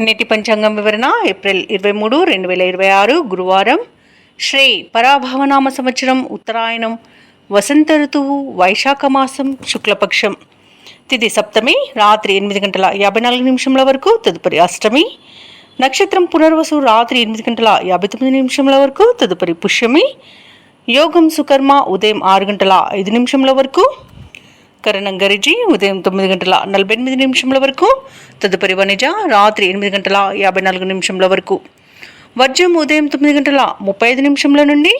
నేటి పంచాంగం వివరణ ఏప్రిల్ 23, 2026 గురువారం. శ్రీ పరాభవనామ సంవత్సరం, ఉత్తరాయణం, వసంత ఋతువు, వైశాఖ మాసం, శుక్లపక్షం. తిథి సప్తమి, రాత్రి 8:54 వరకు. తదుపరి అష్టమి. నక్షత్రం పునర్వసు, రాత్రి 8:59 వరకు. తదుపరి పుష్యమి. యోగం సుకర్మ, ఉదయం 6:05 వరకు. కరణం గరిజి, ఉదయం 9:48 వరకు. తదుపరి వనిజ, రాత్రి 8:54 వరకు. వర్జం ఉదయం 9:35 నుండి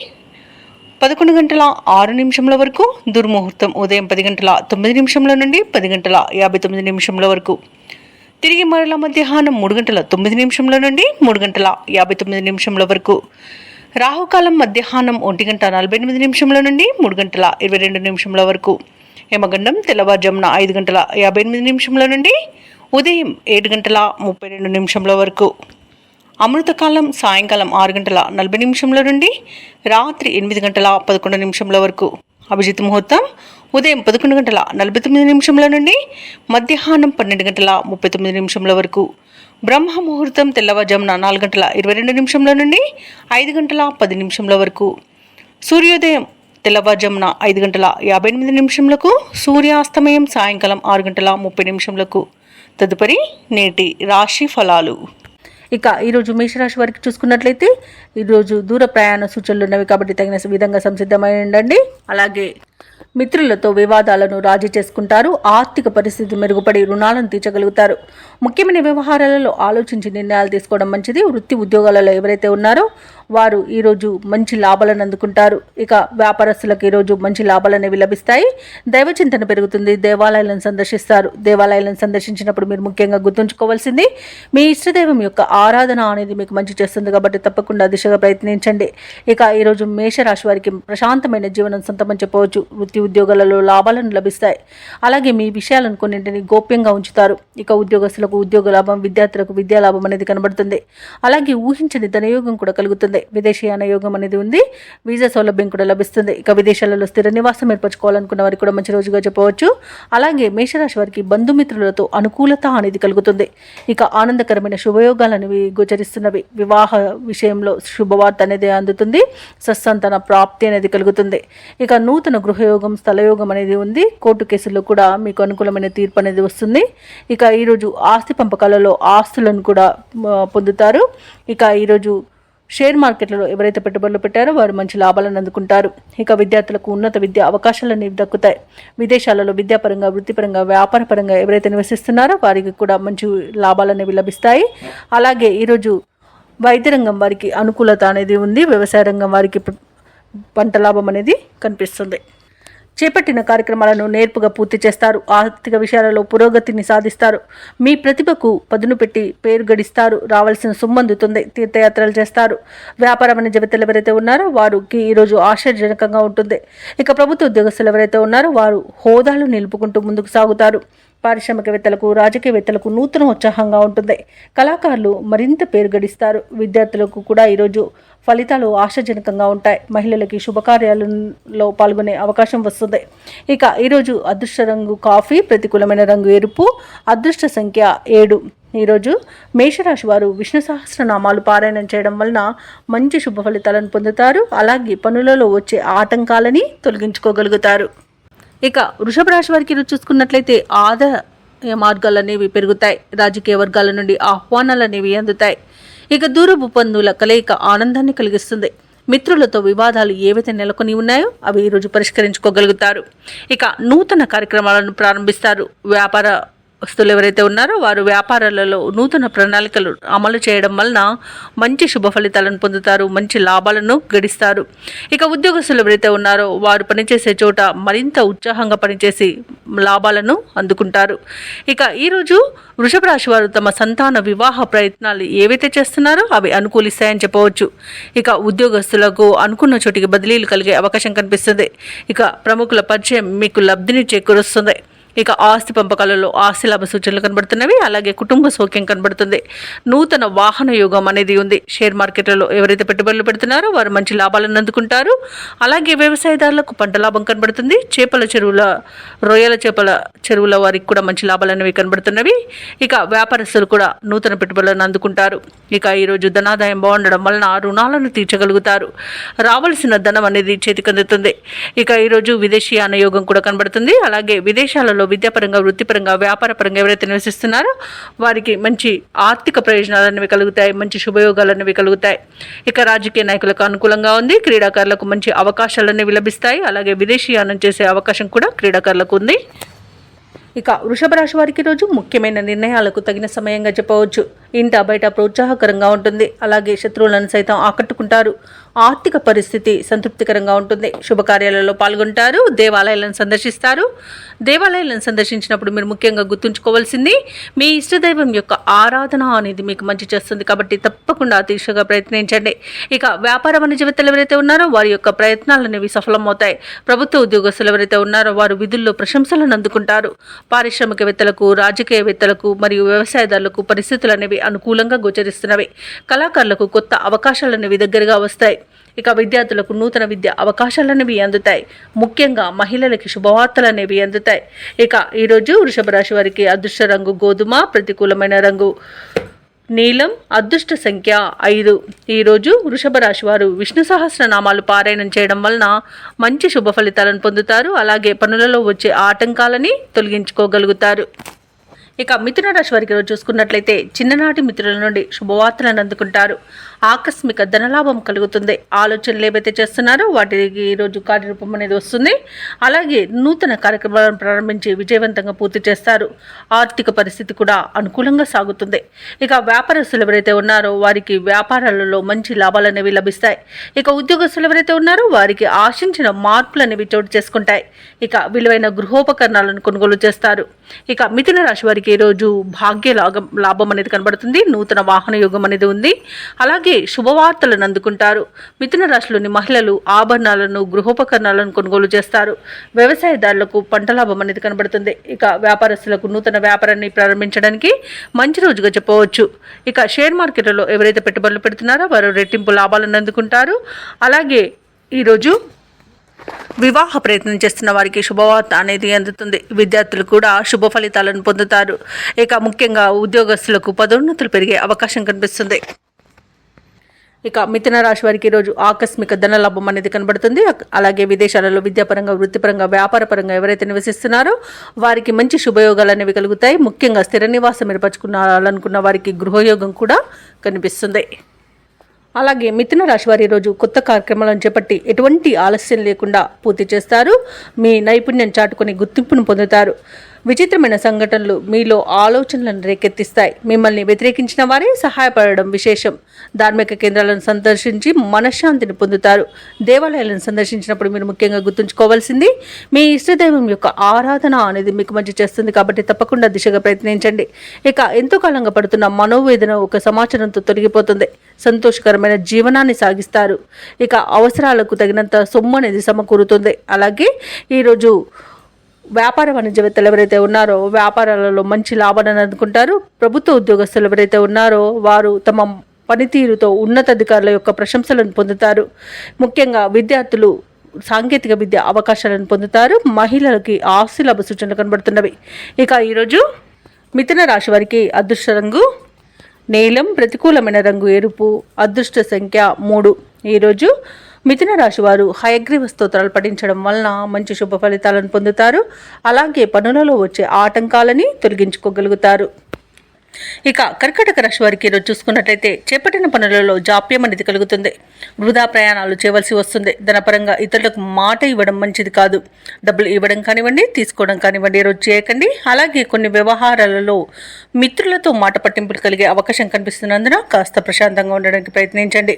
11:06 వరకు. దుర్ముహూర్తం ఉదయం 10:09 నుండి 10:59 వరకు. తిరిగి మరల మధ్యాహ్నం 3:09 నుండి 3:59 వరకు. రాహుకాలం మధ్యాహ్నం 1:48 నుండి 3:22 వరకు. యమగండం తెల్లవారుజామున 5:58 నుండి ఉదయం 7:32 వరకు. అమృతకాలం సాయంకాలం 6:40 నుండి రాత్రి 8:11 వరకు. అభిజిత్ ముహూర్తం ఉదయం 11:49 నుండి మధ్యాహ్నం 12:39 వరకు. బ్రహ్మ ముహూర్తం తెల్లవారుజామున 4:22 నుండి 5:10 వరకు. సూర్యోదయం తెల్లవారుజామున 5:58 సూర్యాస్తమయం సాయంకాలం 6:30 తదుపరి నేటి రాశి ఫలాలు. ఇక ఈరోజు మేషరాశి వారికి చూసుకున్నట్లయితే ఈరోజు దూర ప్రయాణ సూచనలు ఉన్నవి కాబట్టి తగిన విధంగా సంసిద్ధమై ఉండండి. అలాగే మిత్రులతో వివాదాలను రాజీ చేసుకుంటారు. ఆర్థిక పరిస్థితి మెరుగుపడి రుణాలను తీర్చగలుగుతారు. ముఖ్యమైన వ్యవహారాలలో ఆలోచించి నిర్ణయాలు తీసుకోవడం మంచిది. వృత్తి ఉద్యోగాలలో ఎవరైతే ఉన్నారో వారు ఈరోజు మంచి లాభాలను అందుకుంటారు. ఇక వ్యాపారస్తులకు ఈరోజు మంచి లాభాలు అనేవి లభిస్తాయి. దైవచింతన పెరుగుతుంది. దేవాలయాలను సందర్శిస్తారు. దేవాలయాలను సందర్శించినప్పుడు మీరు ముఖ్యంగా గుర్తుంచుకోవాల్సింది మీ ఇష్టదైవం యొక్క ఆరాధన అనేది మీకు మంచి చేస్తుంది కాబట్టి తప్పకుండా దిశగా ప్రయత్నించండి. ఇక ఈరోజు మేషరాశి వారికి ప్రశాంతమైన జీవనం సొంతమని చెప్పవచ్చు. వృత్తి ఉద్యోగాలలో లాభాలను లభిస్తాయి. అలాగే మీ విషయాలను కొన్నింటిని గోప్యంగా ఉంచుతారు. ఇక ఉద్యోగస్తులకు ఉద్యోగ లాభం, విద్యార్థులకు విద్యా లాభం అనేది కనబడుతుంది. అలాగే ఊహించని ధనయోగం కూడా కలుగుతుంది. విదేశీయాన యోగం అనేది ఉంది. వీసా సౌలభ్యం కూడా లభిస్తుంది. ఇక విదేశాలలో స్థిర నివాసం ఏర్పరచుకోవాలనుకున్న వారికి కూడా మంచి రోజుగా చెప్పవచ్చు. అలాగే మేషరాశి వారికి బంధుమిత్రులతో అనుకూలత అనేది కలుగుతుంది. ఇక ఆనందకరమైన శుభయోగాలు అనేవి గోచరిస్తున్నవి. వివాహ విషయంలో శుభవార్త అనేది అందుతుంది. సత్సంతాన ప్రాప్తి అనేది కలుగుతుంది. ఇక నూతన గృహయోగం, స్థలయోగం అనేది ఉంది. కోర్టు కేసుల్లో కూడా మీకు అనుకూలమైన తీర్పు అనేది వస్తుంది. ఇక ఈరోజు ఆస్తి పంపకాలలో ఆస్తులను కూడా పొందుతారు. ఇక ఈరోజు షేర్ మార్కెట్లలో ఎవరైతే పెట్టుబడులు పెట్టారో వారు మంచి లాభాలను అందుకుంటారు. ఇక విద్యార్థులకు ఉన్నత విద్యా అవకాశాలు అనేవి దక్కుతాయి. విదేశాలలో విద్యాపరంగా, వృత్తిపరంగా, వ్యాపారపరంగా ఎవరైతే నివసిస్తున్నారో వారికి కూడా మంచి లాభాలు అనేవి లభిస్తాయి. అలాగే ఈరోజు వైద్య రంగం వారికి అనుకూలత అనేది ఉంది. వ్యవసాయ రంగం వారికి పంట లాభం అనేది కనిపిస్తుంది. చేపట్టిన కార్యక్రమాలను నేర్పుగా పూర్తి చేస్తారు. ఆర్థిక విషయాలలో పురోగతిని సాధిస్తారు. మీ ప్రతిభకు పదును పెట్టి పేరు గడిస్తారు. రావాల్సిన సొమ్ము అందుతుంది. తీర్థయాత్రలు చేస్తారు. వ్యాపార వాణిజ్యవేత్తలు ఎవరైతే ఉన్నారో వారికి ఈరోజు ఆశ్చర్యజనకంగా ఉంటుంది. ఇక ప్రభుత్వ ఉద్యోగస్తులు ఎవరైతే ఉన్నారో వారు హోదాలు నిలుపుకుంటూ ముందుకు సాగుతారు. పారిశ్రామికవేత్తలకు, రాజకీయవేత్తలకు నూతన ఉత్సాహంగా ఉంటుంది. కళాకారులు మరింత పేరు గడిస్తారు. విద్యార్థులకు కూడా ఈరోజు ఫలితాలు ఆశాజనకంగా ఉంటాయి. మహిళలకి శుభకార్యాలలో పాల్గొనే అవకాశం వస్తుంది. ఇక ఈరోజు అదృష్ట రంగు కాఫీ, ప్రతికూలమైన రంగు ఎరుపు, అదృష్ట సంఖ్య 7. ఈరోజు మేషరాశి వారు విష్ణు సహస్రనామాలు పారాయణం చేయడం వలన మంచి శుభ ఫలితాలను పొందుతారు. అలాగే పనులలో వచ్చే ఆటంకాలని తొలగించుకోగలుగుతారు. ఇక వృషభ రాశి వారికి చూసుకున్నట్లయితే ఆదాయ మార్గాలు అనేవి పెరుగుతాయి. రాజకీయ వర్గాల నుండి ఆహ్వానాలు అనేవి అందుతాయి. ఇక దూరపు బంధువుల కలయిక ఆనందాన్ని కలిగిస్తుంది. మిత్రులతో వివాదాలు ఏవైతే నెలకొని ఉన్నాయో అవి ఈరోజు పరిష్కరించుకోగలుగుతారు. ఇక నూతన కార్యక్రమాలను ప్రారంభిస్తారు. వ్యాపారస్తులు ఎవరైతే ఉన్నారో వారు వ్యాపారాలలో నూతన ప్రణాళికలు అమలు చేయడం వలన మంచి శుభ ఫలితాలను పొందుతారు. మంచి లాభాలను గడిస్తారు. ఇక ఉద్యోగస్తులు ఎవరైతే ఉన్నారో వారు పనిచేసే చోట మరింత ఉత్సాహంగా పనిచేసి లాభాలను అందుకుంటారు. ఇక ఈరోజు వృషభ రాశి వారు తమ సంతాన వివాహ ప్రయత్నాలు ఏవైతే చేస్తున్నారో అవి అనుకూలిస్తాయని చెప్పవచ్చు. ఇక ఉద్యోగస్తులకు అనుకున్న చోటికి బదిలీలు కలిగే అవకాశం కనిపిస్తుంది. ఇక ప్రముఖుల పరిచయం మీకు లబ్ధిని చేకూరుస్తుంది. ఇక ఆస్తి పంపకాలలో ఆస్తి లాభ సూచనలు కనబడుతున్నవి. అలాగే కుటుంబ సౌఖ్యం కనబడుతుంది. నూతన వాహన యోగం అనేది ఉంది. షేర్ మార్కెట్లలో ఎవరైతే పెట్టుబడులు పెడుతున్నారో వారు మంచి లాభాలను అందుకుంటారు. అలాగే వ్యవసాయదారులకు పంట లాభం కనబడుతుంది. చేపల చెరువుల రొయ్యల చేపల చెరువుల వారికి కూడా మంచి లాభాలు అనేవి కనబడుతున్నవి. ఇక వ్యాపారస్తులు కూడా నూతన పెట్టుబడులను అందుకుంటారు. ఇక ఈరోజు ధనాదాయం బాగుండడం వలన రుణాలను తీర్చగలుగుతారు. రావాల్సిన ధనం అనేది చేతికి అందుతుంది. ఇక ఈరోజు విదేశీయాన యోగం కూడా కనబడుతుంది. అలాగే విదేశాలలో విద్యాపరంగా, వృత్తిపరంగా, వ్యాపారపరంగా ఎవరైతే నివసిస్తున్నారో వారికి మంచి ఆర్థిక ప్రయోజనాలు అనేవి కలుగుతాయి. మంచి శుభయోగాలు అనేవి కలుగుతాయి. ఇక రాజకీయ నాయకులకు అనుకూలంగా ఉంది. క్రీడాకారులకు మంచి అవకాశాలు అనేవి లభిస్తాయి. అలాగే విదేశీయానం చేసే అవకాశం కూడా క్రీడాకారులకు ఉంది. ఇక వృషభ రాశి వారికి రోజు ముఖ్యమైన నిర్ణయాలకు తగిన సమయంగా చెప్పవచ్చు. ఇంట బయట ప్రోత్సాహకరంగా ఉంటుంది. అలాగే శత్రువులను సైతం ఆకట్టుకుంటారు. ఆర్థిక పరిస్థితి సంతృప్తికరంగా ఉంటుంది. శుభకార్యాలలో పాల్గొంటారు. దేవాలయాలను సందర్శిస్తారు. దేవాలయాలను సందర్శించినప్పుడు మీరు ముఖ్యంగా గుర్తుంచుకోవాల్సింది మీ ఇష్టదైవం యొక్క ఆరాధన అనేది మీకు మంచి చేస్తుంది. కాబట్టి తప్పకుండా తీర్చగా ప్రయత్నించండి. ఇక వ్యాపార వాణిజ్యవేత్తలు ఎవరైతే ఉన్నారో వారి యొక్క ప్రయత్నాలు అనేవి సఫలమవుతాయి. ప్రభుత్వ ఉద్యోగస్తులు ఎవరైతే ఉన్నారో వారు విధుల్లో ప్రశంసలను అందుకుంటారు. పారిశ్రామికవేత్తలకు, రాజకీయవేత్తలకు మరియు వ్యవసాయదారులకు పరిస్థితులు అనేవి అనుకూలంగా గోచరిస్తున్నవి. కళాకారులకు కొత్త అవకాశాలనేవి దగ్గరగా వస్తాయి. ఇక విద్యార్థులకు నూతన విద్య అవకాశాలనేవి అందుతాయి. ముఖ్యంగా మహిళలకి శుభవార్తలు అనేవి అందుతాయి. ఇక ఈరోజు వృషభ రాశి వారికి అదృష్ట రంగు గోధుమ, ప్రతికూలమైన రంగు నీలం, అదృష్ట సంఖ్య 5. ఈరోజు వృషభ రాశి వారు విష్ణు సహస్రనామాలు పారాయణం చేయడం వలన మంచి శుభ ఫలితాలను పొందుతారు. అలాగే పనులలో వచ్చే ఆటంకాలని తొలగించుకోగలుగుతారు. ఇక మిథున రాశి వారికి రోజు చూసుకున్నట్లయితే చిన్ననాటి మిత్రుల నుండి శుభవార్తలను అందుకుంటారు. ఆకస్మిక ధనలాభం కలుగుతుంది. ఆలోచనలు ఏవైతే చేస్తున్నారో వాటికి ఈరోజు కార్యరూపం అనేది వస్తుంది. అలాగే నూతన కార్యక్రమాలను ప్రారంభించి విజయవంతంగా పూర్తి చేస్తారు. ఆర్థిక పరిస్థితి కూడా అనుకూలంగా సాగుతుంది. ఇక వ్యాపారస్తులు ఎవరైతే ఉన్నారో వారికి వ్యాపారాలలో మంచి లాభాలు అనేవి లభిస్తాయి. ఇక ఉద్యోగస్తులు ఎవరైతే ఉన్నారో వారికి ఆశించిన మార్పులు అనేవి చోటు చేసుకుంటాయి. ఇక విలువైన గృహోపకరణాలను కొనుగోలు చేస్తారు. ఇక మిథున రాశి వారికి ఈరోజు భాగ్య లాభం అనేది కనబడుతుంది. నూతన వాహన యోగం అనేది ఉంది. అలాగే శుభవార్తలను అందుకుంటారు. మిథున రాశిలోని మహిళలు ఆభరణాలను, గృహోపకరణాలను కొనుగోలు చేస్తారు. వ్యవసాయదారులకు పంట లాభం అనేది కనబడుతుంది. ఇక వ్యాపారస్తులకు నూతన వ్యాపారాన్ని ప్రారంభించడానికి మంచి రోజుగా చెప్పవచ్చు. ఇక షేర్ మార్కెట్లో ఎవరైతే పెట్టుబడులు పెడుతున్నారో వారు రెట్టింపు లాభాలను అందుకుంటారు. అలాగే ఈరోజు వివాహ ప్రయత్నం చేస్తున్న వారికి శుభవార్త అనేది అందుతుంది. విద్యార్థులు కూడా శుభ ఫలితాలను పొందుతారు. ఇక ముఖ్యంగా ఉద్యోగస్తులకు పదోన్నతులు పెరిగే అవకాశం కనిపిస్తుంది. ఇక మిథున రాశి వారికి ఈరోజు ఆకస్మిక ధనలాభం అనేది కనబడుతుంది. అలాగే విదేశాలలో విద్యాపరంగా, వృత్తిపరంగా, వ్యాపారపరంగా ఎవరైతే నివసిస్తున్నారో వారికి మంచి శుభయోగాలు అనేవి కలుగుతాయి. ముఖ్యంగా స్థిర నివాసం ఏర్పరచుకోవాలనుకున్న వారికి గృహయోగం కూడా కనిపిస్తుంది. అలాగే మిథున రాశి వారి రోజు కొత్త కార్యక్రమాలను చేపట్టి ఎటువంటి ఆలస్యం లేకుండా పూర్తి చేస్తారు. మీ నైపుణ్యం చాటుకొని గుర్తింపును పొందుతారు. విచిత్రమైన సంఘటనలు మీలో ఆలోచనలను రేకెత్తిస్తాయి. మిమ్మల్ని వ్యతిరేకించిన వారే సహాయపడడం విశేషం. ధార్మిక కేంద్రాలను సందర్శించి మనశ్శాంతిని పొందుతారు. దేవాలయాలను సందర్శించినప్పుడు మీరు ముఖ్యంగా గుర్తుంచుకోవాల్సింది మీ ఇష్టదైవం యొక్క ఆరాధన అనేది మీకు మంచి చేస్తుంది. కాబట్టి తప్పకుండా దిశగా ప్రయత్నించండి. ఇక ఎంతో కాలంగా పడుతున్న మనోవేదన ఒక సమాచారంతో తొలగిపోతుంది. సంతోషకరమైన జీవనాన్ని సాగిస్తారు. ఇక అవసరాలకు తగినంత సొమ్ము అనేది సమకూరుతుంది. అలాగే ఈరోజు వ్యాపార వాణిజ్యవేత్తలు ఎవరైతే ఉన్నారో వ్యాపారాలలో మంచి లాభాలను అందుకుంటారు. ప్రభుత్వ ఉద్యోగస్తులు ఎవరైతే ఉన్నారో వారు తమ పనితీరుతో ఉన్నతాధికారుల యొక్క ప్రశంసలను పొందుతారు. ముఖ్యంగా విద్యార్థులు సాంకేతిక విద్య అవకాశాలను పొందుతారు. మహిళలకి ఆస్తి లాభ సూచనలు కనబడుతున్నవి. ఇక ఈరోజు మిథున రాశి వారికి అదృష్ట రంగు నీలం, ప్రతికూలమైన రంగు ఎరుపు, అదృష్ట సంఖ్య 3. ఈరోజు మిథున రాశి వారు హయగ్రీవ స్తోత్రాలు పఠించడం వలన మంచి శుభ ఫలితాలను పొందుతారు. అలాగే పనులలో వచ్చే ఆటంకాలని తొలగించుకోగలుగుతారు. ఇక కర్కాటక రాశి వారికి ఈరోజు చూసుకున్నట్లయితే చేపట్టిన పనులలో జాప్యం అనేది కలుగుతుంది. వృధా ప్రయాణాలు చేయవలసి వస్తుంది. ధనపరంగా ఇతరులకు మాట ఇవ్వడం మంచిది కాదు. డబ్బులు ఇవ్వడం కానివ్వండి, తీసుకోవడం కానివ్వండి ఈరోజు చేయకండి. అలాగే కొన్ని వ్యవహారాలలో మిత్రులతో మాట పట్టింపులు కలిగే అవకాశం కనిపిస్తున్నందున కాస్త ప్రశాంతంగా ఉండడానికి ప్రయత్నించండి.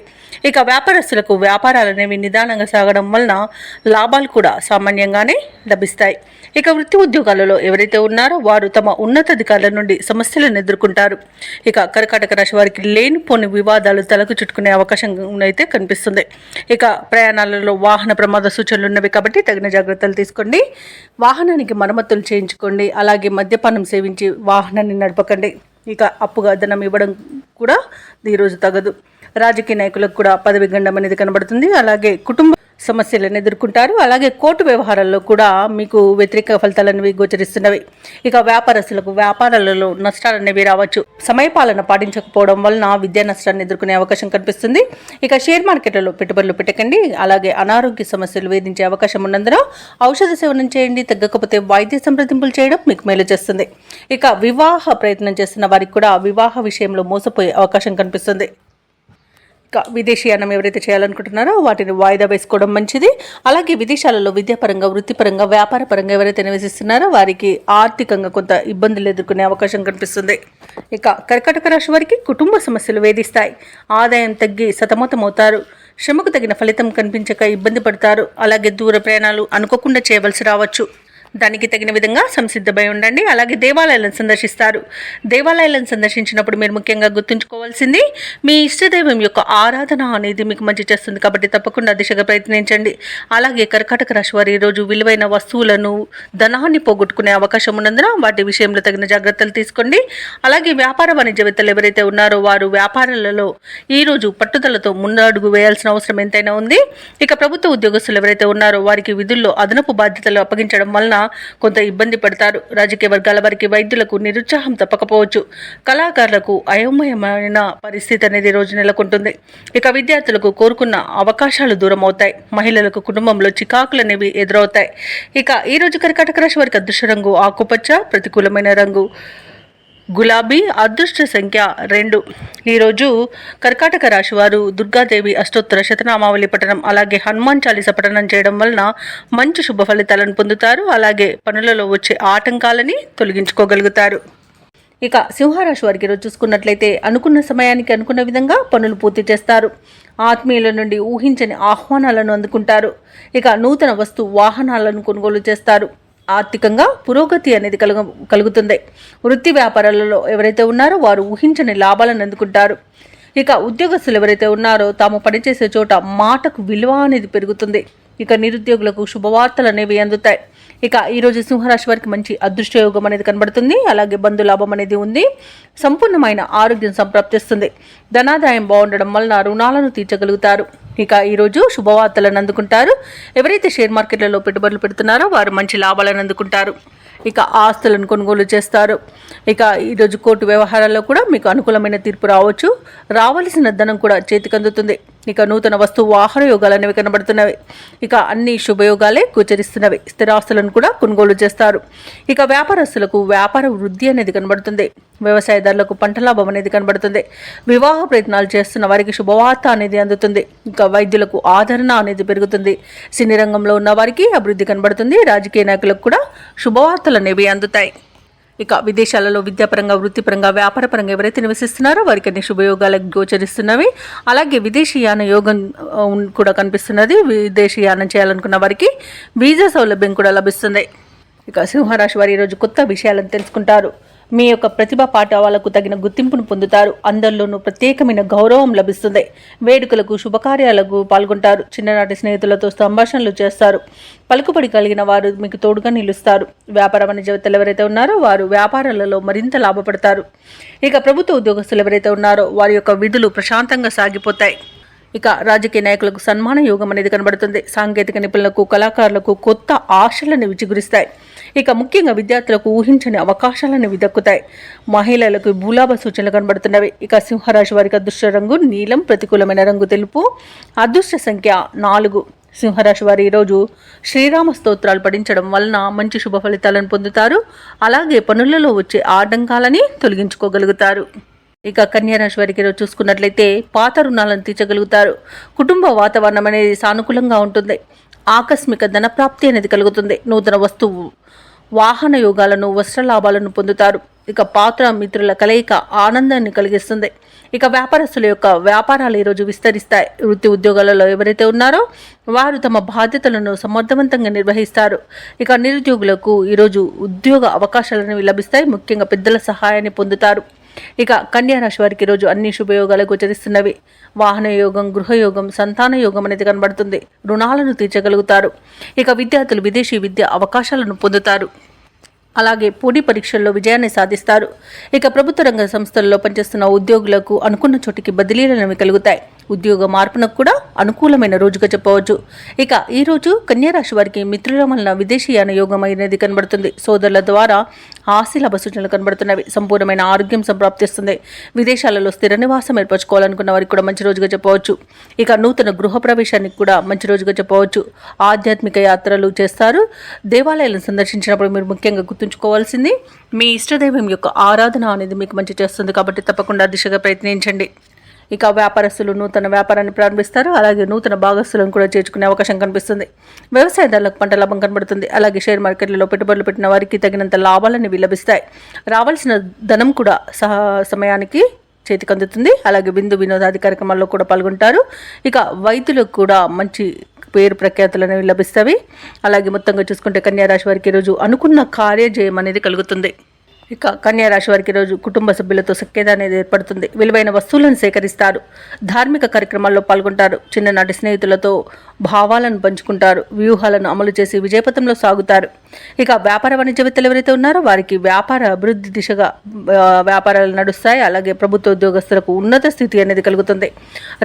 ఇక వ్యాపారస్తులకు వ్యాపారాలు అనేవి నిదానంగా సాగడం వలన లాభాలు కూడా సామాన్యంగానే లభిస్తాయి. ఇక వృత్తి ఉద్యోగాలలో ఎవరైతే ఉన్నారో వారు తమ ఉన్నతాధికారుల నుండి సమస్యలను ఎదుర్కొంటారు. ఇక కర్కాటక రాశి వారికి లేనిపోని వివాదాలు తలకు చుట్టుకునే అవకాశం అయితే కనిపిస్తుంది. ఇక ప్రయాణాలలో వాహన ప్రమాద సూచనలు ఉన్నవి కాబట్టి తగిన జాగ్రత్తలు తీసుకోండి. వాహనానికి మరమ్మతులు చేయించుకోండి. అలాగే మద్యపానం సేవించి వాహనాన్ని నడపకండి. ఇక అప్పుగా ధనం ఇవ్వడం కూడా ఈరోజు తగదు. రాజకీయ నాయకులకు కూడా పదవి గండం అనేది కనబడుతుంది. అలాగే కుటుంబ సమస్యలను ఎదుర్కొంటారు. అలాగే కోర్టు వ్యవహారాల్లో కూడా మీకు వ్యతిరేక ఫలితాలు అనేవి గోచరిస్తున్నవి. ఇక వ్యాపారస్తులకు వ్యాపారాలలో నష్టాలు అనేవి రావచ్చు. సమయపాలన పాటించకపోవడం వలన విద్యా నష్టాన్ని ఎదుర్కొనే అవకాశం కనిపిస్తుంది. ఇక షేర్ మార్కెట్లలో పెట్టుబడులు పెట్టకండి. అలాగే అనారోగ్య సమస్యలు వేధించే అవకాశం ఉన్నందున ఔషధ సేవనం చేయండి. తగ్గకపోతే వైద్య సంప్రదింపులు చేయడం మీకు మేలు చేస్తుంది. ఇక వివాహ ప్రయత్నం చేస్తున్న వారికి కూడా వివాహ విషయంలో మోసపోయే అవకాశం కనిపిస్తుంది. విదేశీయానం ఎవరైతే చేయాలనుకుంటున్నారో వాటిని వాయిదా వేసుకోవడం మంచిది. అలాగే విదేశాలలో విద్యాపరంగా వృత్తిపరంగా వ్యాపారపరంగా ఎవరైతే నివసిస్తున్నారో వారికి ఆర్థికంగా కొంత ఇబ్బందులు ఎదుర్కొనే అవకాశం కనిపిస్తుంది. ఇక కర్కాటక రాశి వారికి కుటుంబ సమస్యలు వేధిస్తాయి. ఆదాయం తగ్గి సతమతమవుతారు. శ్రమకు తగిన ఫలితం కనిపించక ఇబ్బంది పడతారు. అలాగే దూర ప్రయాణాలు అనుకోకుండా చేయవలసి రావచ్చు. దానికి తగిన విధంగా సంసిద్ధమై ఉండండి. అలాగే దేవాలయాలను సందర్శిస్తారు. దేవాలయాలను సందర్శించినప్పుడు మీరు ముఖ్యంగా గుర్తుంచుకోవాల్సింది మీ ఇష్టదైవం యొక్క ఆరాధన అనేది మీకు మంచి చేస్తుంది కాబట్టి తప్పకుండా దిశగా ప్రయత్నించండి. అలాగే కర్కాటక రాశి వారు ఈరోజు విలువైన వస్తువులను ధనాన్ని పోగొట్టుకునే అవకాశం ఉన్నందున వాటి విషయంలో తగిన జాగ్రత్తలు తీసుకోండి. అలాగే వ్యాపార వాణిజ్యవేత్తలు ఎవరైతే ఉన్నారో వారు వ్యాపారాలలో ఈరోజు పట్టుదలతో ముందడుగు వేయాల్సిన అవసరం ఎంతైనా ఉంది. ఇక ప్రభుత్వ ఉద్యోగస్తులు ఎవరైతే ఉన్నారో వారికి విధుల్లో అదనపు బాధ్యతలు అప్పగించడం వలన కొంత ఇబ్బంది పడతారు. రాజకీయ వర్గాల వారికి వైద్యులకు నిరుత్సాహం తప్పకపోవచ్చు. కళాకారులకు అయోమయమైన పరిస్థితి అనేది రోజు నెలకొంటుంది. ఇక విద్యార్థులకు కోరుకున్న అవకాశాలు దూరం అవుతాయి. మహిళలకు కుటుంబంలో చికాకులు అనేవి ఎదురవుతాయి. ఇక ఈ రోజు కర్కాటక రాశి వారికి అదృష్ట రంగు ఆకుపచ్చ, ప్రతికూలమైన రంగు గులాబీ, అదృష్ట సంఖ్య 2. ఈరోజు కర్కాటక రాశి వారు దుర్గాదేవి అష్టోత్తర శతనామావళి పఠనం అలాగే హనుమాన్ చాలీస పఠనం చేయడం వలన మంచి శుభ ఫలితాలను పొందుతారు. అలాగే పనులలో వచ్చే ఆటంకాలని తొలగించుకోగలుగుతారు. ఇక సింహరాశి వారికి ఈరోజు చూసుకున్నట్లయితే అనుకున్న సమయానికి అనుకున్న విధంగా పనులు పూర్తి చేస్తారు. ఆత్మీయుల నుండి ఊహించని ఆహ్వానాలను అందుకుంటారు. ఇక నూతన వాహనాలను కొనుగోలు చేస్తారు. ఆర్థికంగా పురోగతి అనేది కలుగుతుంది. వృత్తి వ్యాపారాలలో ఎవరైతే ఉన్నారో వారు ఊహించని లాభాలను అందుకుంటారు. ఇక ఉద్యోగస్తులు ఎవరైతే ఉన్నారో తాము పనిచేసే చోట మాటకు విలువ అనేది పెరుగుతుంది. ఇక నిరుద్యోగులకు శుభవార్తలు అనేవి అందుతాయి. ఇక ఈరోజు సింహరాశి వారికి మంచి అదృష్టయోగం అనేది కనబడుతుంది. అలాగే బంధులాభం అనేది ఉంది. సంపూర్ణమైన ఆరోగ్యం సంప్రాప్తిస్తుంది. ధనాదాయం బాగుండడం వలన రుణాలను తీర్చగలుగుతారు. ఇక ఈరోజు శుభవార్తలను అందుకుంటారు. ఎవరైతే షేర్ మార్కెట్లలో పెట్టుబడులు పెడుతున్నారో వారు మంచి లాభాలను అందుకుంటారు. ఇక ఆస్తులను కొనుగోలు చేస్తారు. ఇక ఈరోజు కోర్టు వ్యవహారాల్లో కూడా మీకు అనుకూలమైన తీర్పు రావచ్చు. రావాల్సిన ధనం కూడా చేతికి అందుతుంది. ఇక నూతన వాహన యోగాలు అనేవి కనబడుతున్నవి. ఇక అన్ని శుభయోగాలే గోచరిస్తున్నవి. స్థిరాస్తులను కూడా కొనుగోలు చేస్తారు. ఇక వ్యాపారస్తులకు వ్యాపార వృద్ధి అనేది కనబడుతుంది. వ్యవసాయదారులకు పంట లాభం అనేది కనబడుతుంది. వివాహ ప్రయత్నాలు చేస్తున్న వారికి శుభవార్త అనేది అందుతుంది. ఇంకా వైద్యులకు ఆదరణ అనేది పెరుగుతుంది. సినీ రంగంలో ఉన్న వారికి అభివృద్ధి కనబడుతుంది. రాజకీయ నాయకులకు కూడా శుభవార్తలు అనేవి అందుతాయి. ఇక విదేశాలలో విద్యాపరంగా వృత్తిపరంగా వ్యాపారపరంగా ఎవరైతే నివసిస్తున్నారో వారికి అన్ని శుభయోగాలకు గోచరిస్తున్నవి. అలాగే విదేశీయాన యోగం కూడా కనిపిస్తున్నది. విదేశీయానం చేయాలనుకున్న వారికి వీసా సౌలభ్యం కూడా లభిస్తుంది. ఇక సింహరాశి వారు ఈరోజు కొత్త విషయాలను తెలుసుకుంటారు. మీ యొక్క ప్రతిభ పాఠవాలకు తగిన గుర్తింపును పొందుతారు. అందరిలోనూ ప్రత్యేకమైన గౌరవం లభిస్తుంది. వేడుకలకు శుభకార్యాలకు పాల్గొంటారు. చిన్ననాటి స్నేహితులతో సంభాషణలు చేస్తారు. పలుకుబడి కలిగిన వారు మీకు తోడుగా నిలుస్తారు. వ్యాపార వాణిజ్యవేత్తలు ఎవరైతే ఉన్నారో వారు వ్యాపారాలలో మరింత లాభపడతారు. ఇక ప్రభుత్వ ఉద్యోగస్తులు ఎవరైతే ఉన్నారో వారి యొక్క విధులు ప్రశాంతంగా సాగిపోతాయి. ఇక రాజకీయ నాయకులకు సన్మాన యోగం అనేది కనబడుతుంది. సాంకేతిక నిపుణులకు కళాకారులకు కొత్త ఆశలను విచిగురిస్తాయి. ఇక ముఖ్యంగా విద్యార్థులకు ఊహించని అవకాశాలను దక్కుతాయి. మహిళలకు భూలాభ సూచనలు కనబడుతున్నవి. ఇక సింహరాశి వారికి అదృష్ట రంగు నీలం, ప్రతికూలమైన రంగు తెలుపు, అదృష్ట సంఖ్య 4. సింహరాశి వారు ఈరోజు శ్రీరామ స్తోత్రాలు పఠించడం వలన మంచి శుభ ఫలితాలను పొందుతారు. అలాగే పనులలో వచ్చే ఆటంకాలని తొలగించుకోగలుగుతారు. ఇక కన్యారాశి వారికి ఈరోజు చూసుకున్నట్లయితే పాత రుణాలను తీర్చగలుగుతారు. కుటుంబ వాతావరణం అనేది సానుకూలంగా ఉంటుంది. ఆకస్మిక ధనప్రాప్తి అనేది కలుగుతుంది. నూతన వాహన యోగాలను వస్త్ర లాభాలను పొందుతారు. ఇక పాత్ర మిత్రుల కలయిక ఆనందాన్ని కలిగిస్తుంది. ఇక వ్యాపారస్తుల యొక్క వ్యాపారాలు ఈరోజు విస్తరిస్తాయి. వృత్తి ఉద్యోగాలలో ఎవరైతే ఉన్నారో వారు తమ బాధ్యతలను సమర్థవంతంగా నిర్వహిస్తారు. ఇక నిరుద్యోగులకు ఈరోజు ఉద్యోగ అవకాశాలను లభిస్తాయి. ముఖ్యంగా పెద్దల సహాయాన్ని పొందుతారు. ఇక కన్యా రాశి వారికి ఈరోజు అన్ని శుభయోగాలు గోచరిస్తున్నవి. వాహన యోగం, గృహయోగం, సంతాన యోగం అనేది కనబడుతుంది. రుణాలను తీర్చగలుగుతారు. ఇక విద్యార్థులు విదేశీ విద్య అవకాశాలను పొందుతారు. అలాగే పోటీ పరీక్షల్లో విజయాన్ని సాధిస్తారు. ఇక ప్రభుత్వ రంగ సంస్థల్లో పనిచేస్తున్న ఉద్యోగులకు అనుకున్న చోటికి బదిలీలు కలుగుతాయి. ఉద్యోగ మార్పునకు కూడా అనుకూలమైన రోజుగా చెప్పవచ్చు. ఇక ఈ రోజు కన్యారాశి వారికి మిత్రుల వలన విదేశీయాన యోగం అనేది కనబడుతుంది. సోదరుల ద్వారా ఆస్తిలాభ సూచనలు కనబడుతున్నవి. సంపూర్ణమైన ఆరోగ్యం సంప్రాప్తిస్తుంది. విదేశాలలో స్థిర నివాసం ఏర్పరచుకోవాలనుకున్న వారికి కూడా మంచి రోజుగా చెప్పవచ్చు. ఇక నూతన గృహ ప్రవేశానికి కూడా మంచి రోజుగా చెప్పవచ్చు. ఆధ్యాత్మిక యాత్రలు చేస్తారు. దేవాలయాలను సందర్శించినప్పుడు మీరు ముఖ్యంగా గుర్తుంచుకోవాల్సింది మీ ఇష్టదైవం యొక్క ఆరాధన అనేది మీకు మంచి చేస్తుంది. కాబట్టి తప్పకుండా దిశగా ప్రయత్నించండి. ఇక వ్యాపారస్తులు నూతన వ్యాపారాన్ని ప్రారంభిస్తారు. అలాగే నూతన భాగస్తులను కూడా చేర్చుకునే అవకాశం కనిపిస్తుంది. వ్యవసాయదారులకు పంట లాభం కనబడుతుంది. అలాగే షేర్ మార్కెట్లలో పెట్టుబడులు పెట్టిన వారికి తగినంత లాభాలను లభిస్తాయి. రావాల్సిన ధనం కూడా సమయానికి చేతికి అందుతుంది. అలాగే విందు వినోదాది కార్యక్రమాల్లో కూడా పాల్గొంటారు. ఇక వైద్యులకు కూడా మంచి పేరు ప్రఖ్యాతులు అనేవి లభిస్తాయి. అలాగే మొత్తంగా చూసుకుంటే కన్యా రాశి వారికి ఈరోజు అనుకున్న కార్యజయం అనేది కలుగుతుంది. ఇక కన్యా రాశి వారికి ఈరోజు కుటుంబ సభ్యులతో సఖ్యత అనేది ఏర్పడుతుంది. విలువైన వస్తువులను సేకరిస్తారు. ధార్మిక కార్యక్రమాల్లో పాల్గొంటారు. చిన్ననాటి స్నేహితులతో భావాలను పంచుకుంటారు. వ్యూహాలను అమలు చేసి విజయపథంలో సాగుతారు. ఇక వ్యాపార వాణిజ్యవేత్తలు ఎవరైతే ఉన్నారో వారికి వ్యాపార అభివృద్ధి దిశగా వ్యాపారాలు నడుస్తాయి. అలాగే ప్రభుత్వ ఉద్యోగస్తులకు ఉన్నత స్థితి అనేది కలుగుతుంది.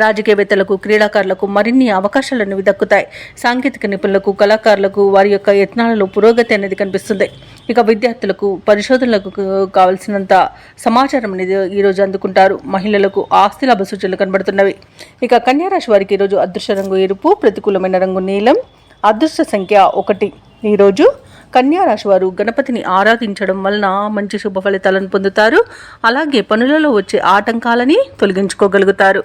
రాజకీయవేత్తలకు, క్రీడాకారులకు మరిన్ని అవకాశాలు అనేవి దక్కుతాయి. సాంకేతిక నిపుణులకు, కళాకారులకు వారి యొక్క యత్నాలలో పురోగతి అనేది కనిపిస్తుంది. ఇక విద్యార్థులకు పరిశోధనలకు కావలసినంత సమాచారం అనేది ఈరోజు అందుకుంటారు. మహిళలకు ఆస్తి లాభ సూచనలు కనబడుతున్నవి. ఇక కన్యా రాశి వారికి ఈరోజు అదృష్ట రంగు ఎరుపు, ప్రతికూలమైన రంగు నీలం, అదృష్ట సంఖ్య 1. ఈరోజు కన్యా రాశి వారు గణపతిని ఆరాధించడం వలన మంచి శుభ ఫలితాలను పొందుతారు. అలాగే పనులలో వచ్చే ఆటంకాలని తొలగించుకోగలుగుతారు.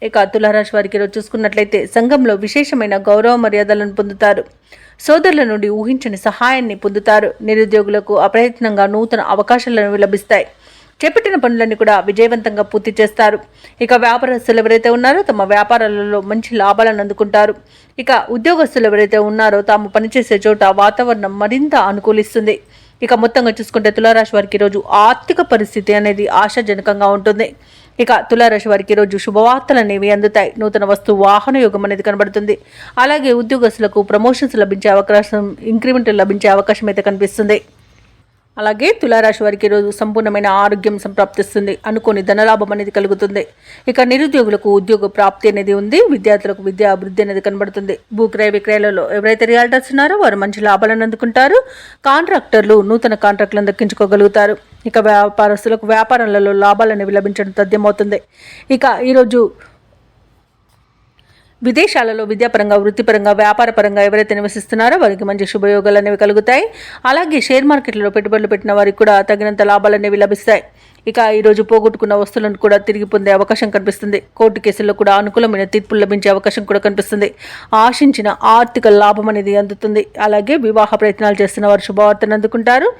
ఇక తులారాశి వారికి ఈరోజు చూసుకున్నట్లయితే సంఘంలో విశేషమైన గౌరవ మర్యాదలను పొందుతారు. సోదరుల నుండి ఊహించని సహాయాన్ని పొందుతారు. నిరుద్యోగులకు అప్రయత్నంగా నూతన అవకాశాలను లభిస్తాయి. చేపట్టిన పనులన్నీ కూడా విజయవంతంగా పూర్తి చేస్తారు. ఇక వ్యాపారస్తులు ఎవరైతే ఉన్నారో తమ వ్యాపారాలలో మంచి లాభాలను అందుకుంటారు. ఇక ఉద్యోగస్తులు ఎవరైతే ఉన్నారో తాము పనిచేసే చోట వాతావరణం మరింత అనుకూలిస్తుంది. ఇక మొత్తంగా చూసుకుంటే తులారాశి వారికి ఈరోజు ఆర్థిక పరిస్థితి అనేది ఆశాజనకంగా ఉంటుంది. ఇక తులారాశి వారికి ఈరోజు శుభవార్తలు అనేవి అందుతాయి. నూతన వస్తు వాహన యోగం అనేది కనబడుతుంది. అలాగే ఉద్యోగస్తులకు ప్రమోషన్స్ లభించే అవకాశం, ఇంక్రిమెంట్ లభించే అవకాశం అయితే కనిపిస్తుంది. అలాగే తులారాశి వారికి ఈరోజు సంపూర్ణమైన ఆరోగ్యం సంప్రాప్తిస్తుంది. అనుకోని ధనలాభం అనేది కలుగుతుంది. ఇక నిరుద్యోగులకు ఉద్యోగ ప్రాప్తి అనేది ఉంది. విద్యార్థులకు విద్యా అభివృద్ధి అనేది కనబడుతుంది. భూక్రయ విక్రయాలలో ఎవరైతే రియాల్టర్స్ ఉన్నారో వారు మంచి లాభాలను అందుకుంటారు. కాంట్రాక్టర్లు నూతన కాంట్రాక్టులను దక్కించుకోగలుగుతారు. ఇక వ్యాపారస్తులకు వ్యాపారాలలో లాభాలు అనేవి లభించడం తథ్యమవుతుంది. ఇక ఈరోజు విదేశాలలో విద్యాపరంగా, వృత్తిపరంగా, వ్యాపారపరంగా ఎవరైతే నివసిస్తున్నారో వారికి మంచి శుభయోగాలు అనేవి కలుగుతాయి. అలాగే షేర్ మార్కెట్లలో పెట్టుబడులు పెట్టిన వారికి కూడా తగినంత లాభాలు అనేవి లభిస్తాయి. ఇక ఈరోజు పోగొట్టుకున్న వస్తువులను కూడా తిరిగి పొందే అవకాశం కనిపిస్తుంది. కోర్టు కేసుల్లో కూడా అనుకూలమైన తీర్పులు లభించే అవకాశం కూడా కనిపిస్తుంది. ఆశించిన ఆర్థిక లాభం అనేది అందుతుంది. అలాగే వివాహ ప్రయత్నాలు చేస్తున్న వారు శుభవార్తను అందుకుంటారు.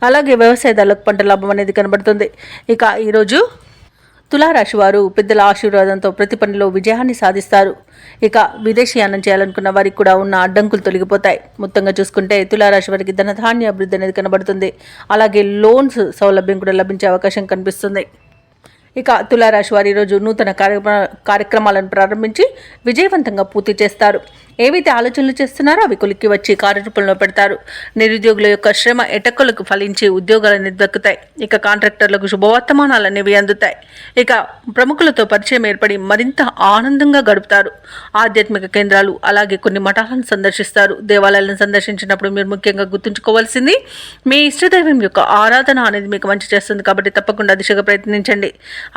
అలాగే వ్యవసాయదారులకు పంట లాభం అనేది కనబడుతుంది. ఇక ఈరోజు తులారాశి వారు పెద్దల ఆశీర్వాదంతో ప్రతి పనిలో విజయాన్ని సాధిస్తారు. ఇక విదేశీయానం చేయాలనుకున్న వారికి కూడా ఉన్న అడ్డంకులు తొలగిపోతాయి. మొత్తంగా చూసుకుంటే తులారాశి వారికి ధనధాన్య అభివృద్ధి అనేది కనబడుతుంది. అలాగే లోన్స్ సౌలభ్యం కూడా లభించే అవకాశం కనిపిస్తుంది. ఇక తులారాశి వారి ఈరోజు నూతన కార్యక్రమాలను ప్రారంభించి విజయవంతంగా పూర్తి చేస్తారు. ఏవైతే ఆలోచనలు చేస్తున్నారో అవి కొలిక్కి వచ్చి కార్యరూపంలో పెడతారు. నిరుద్యోగుల యొక్క శ్రమ ఎటక్కులకు ఫలించి ఉద్యోగాలు దక్కుతాయి. ఇక కాంట్రాక్టర్లకు శుభవర్తమానాలు అనేవి అందుతాయి. ఇక ప్రముఖులతో పరిచయం ఏర్పడి మరింత ఆనందంగా గడుపుతారు. ఆధ్యాత్మిక కేంద్రాలు అలాగే కొన్ని మఠాలను సందర్శిస్తారు. దేవాలయాలను సందర్శించినప్పుడు మీరు ముఖ్యంగా గుర్తుంచుకోవాల్సింది మీ ఇష్టదైవం యొక్క ఆరాధన అనేది మీకు మంచి చేస్తుంది. కాబట్టి తప్పకుండా దిశగా ప్రయత్నించండి.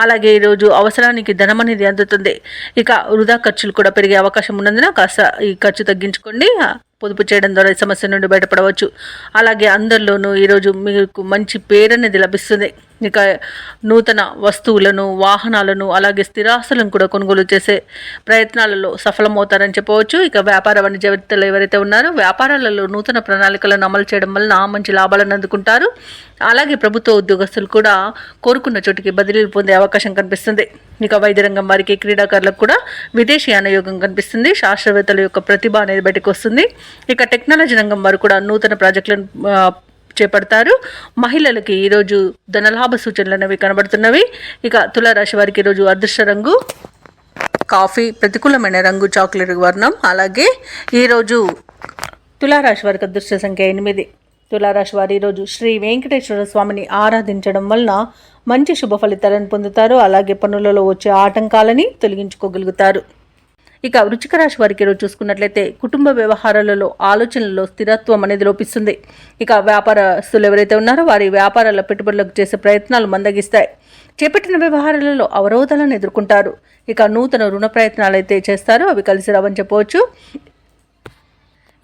అలాగే ఈరోజు అవసరానికి ధనం అనేది అందుతుంది. ఇక వృధా ఖర్చులు కూడా పెరిగే అవకాశం ఉన్నందున కాస్త ఈ ఖర్చు తగ్గించుకోండి. పొదుపు చేయడం ద్వారా ఈ సమస్య నుండి బయటపడవచ్చు. అలాగే అందరిలోనూ ఈరోజు మీకు మంచి పేరు అనేది లభిస్తుంది. ఇక నూతన వస్తువులను, వాహనాలను అలాగే స్థిరాస్తులను కూడా కొనుగోలు చేసే ప్రయత్నాలలో సఫలమవుతారని చెప్పవచ్చు. ఇక వ్యాపార వాణిజ్యవేత్తలు ఎవరైతే ఉన్నారో వ్యాపారాలలో నూతన ప్రణాళికలను అమలు చేయడం వలన మంచి లాభాలను అందుకుంటారు. అలాగే ప్రభుత్వ ఉద్యోగస్తులు కూడా కోరుకున్న చోటికి బదిలీలు పొందే అవకాశం కనిపిస్తుంది. ఇక వైద్య రంగం వారికి, క్రీడాకారులకు కూడా విదేశీయాన యోగం కనిపిస్తుంది. శాస్త్రవేత్తల యొక్క ప్రతిభ అనేది బయటకు వస్తుంది. ఇక టెక్నాలజీ రంగం వారు కూడా నూతన ప్రాజెక్టులను చేపడతారు. మహిళలకి ఈరోజు ధనలాభ సూచనలు అనేవి కనబడుతున్నవి. ఇక తులారాశి వారికి ఈరోజు అదృష్ట రంగు కాఫీ, ప్రతికూలమైన రంగు చాక్లెట్ వర్ణం. అలాగే ఈరోజు తులారాశి వారికి అదృష్ట సంఖ్య 8. తులారాశి వారి ఈరోజు శ్రీ వెంకటేశ్వర స్వామిని ఆరాధించడం వలన మంచి శుభ ఫలితాలను పొందుతారు. అలాగే పనులలో వచ్చే ఆటంకాలని తొలగించుకోగలుగుతారు. ఇక వృశ్చిక రాశి వారికి ఈరోజు చూసుకున్నట్లయితే కుటుంబ వ్యవహారాలలో ఆలోచనలలో స్థిరత్వం అనేది లోపిస్తుంది. ఇక వ్యాపారస్తులు ఎవరైతే ఉన్నారో వారి వ్యాపారాల పెట్టుబడులకు చేసే ప్రయత్నాలు మందగిస్తాయి. చేపట్టిన వ్యవహారాలలో అవరోధాలను ఎదుర్కొంటారు. ఇక నూతన రుణ ప్రయత్నాలు అయితే చేస్తారో అవి కలిసి రావని చెప్పవచ్చు.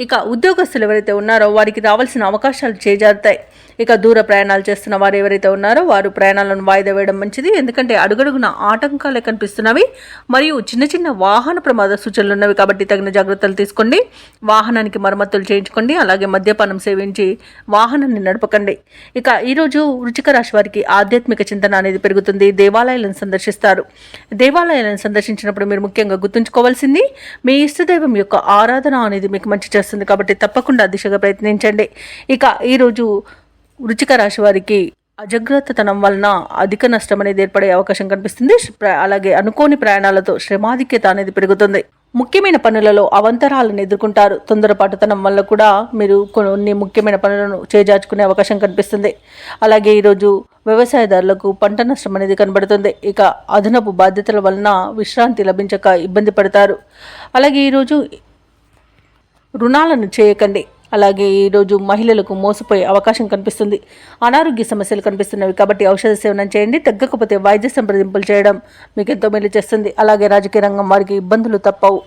ఇక ఉద్యోగస్తులు ఎవరైతే ఉన్నారో వారికి రావాల్సిన అవకాశాలు చేజారుతాయి. ఇక దూర ప్రయాణాలు చేస్తున్న వారు ఎవరైతే ఉన్నారో వారు ప్రయాణాలను వాయిదా వేయడం మంచిది. ఎందుకంటే అడుగడుగున ఆటంకాలే కనిపిస్తున్నవి మరియు చిన్న చిన్న వాహన ప్రమాద సూచనలు ఉన్నవి. కాబట్టి తగిన జాగ్రత్తలు తీసుకోండి. వాహనానికి మరమ్మతులు చేయించుకోండి. అలాగే మద్యపానం సేవించి వాహనాన్ని నడపకండి. ఇక ఈరోజు వృశ్చిక రాశి వారికి ఆధ్యాత్మిక చింతన అనేది పెరుగుతుంది. దేవాలయాలను సందర్శిస్తారు. దేవాలయాలను సందర్శించినప్పుడు మీరు ముఖ్యంగా గుర్తుంచుకోవాల్సింది మీ ఇష్టదైవం యొక్క ఆరాధన అనేది మీకు మంచి చేస్తుంది. కాబట్టి తప్పకుండా దిశగా ప్రయత్నించండి. ఇక ఈరోజు వృశ్చిక రాశి వారికి అజాగ్రత్తతనం వలన అధిక నష్టం అనేది ఏర్పడే అవకాశం కనిపిస్తుంది. అలాగే అనుకోని ప్రయాణాలతో శ్రమాధిక్యత అనేది పెరుగుతుంది. ముఖ్యమైన పనులలో అవంతరాలను ఎదుర్కొంటారు. తొందరపాటుతనం వల్ల కూడా మీరు కొన్ని ముఖ్యమైన పనులను చేజార్చుకునే అవకాశం కనిపిస్తుంది. అలాగే ఈరోజు వ్యవసాయదారులకు పంట నష్టం అనేది కనబడుతుంది. ఇక అదనపు బాధ్యతల వలన విశ్రాంతి లభించక ఇబ్బంది పడతారు. అలాగే ఈరోజు రుణాలను చేయకండి. అలాగే ఈరోజు మహిళలకు మోసపోయే అవకాశం కనిపిస్తుంది. అనారోగ్య సమస్యలు కనిపిస్తున్నవి కాబట్టి ఔషధ సేవనం చేయండి. తగ్గకపోతే వైద్య సంప్రదింపులు చేయడం మీకు ఎంతో మేలు చేస్తుంది. అలాగే రాజకీయ రంగం వారికి ఇబ్బందులు తప్పవు.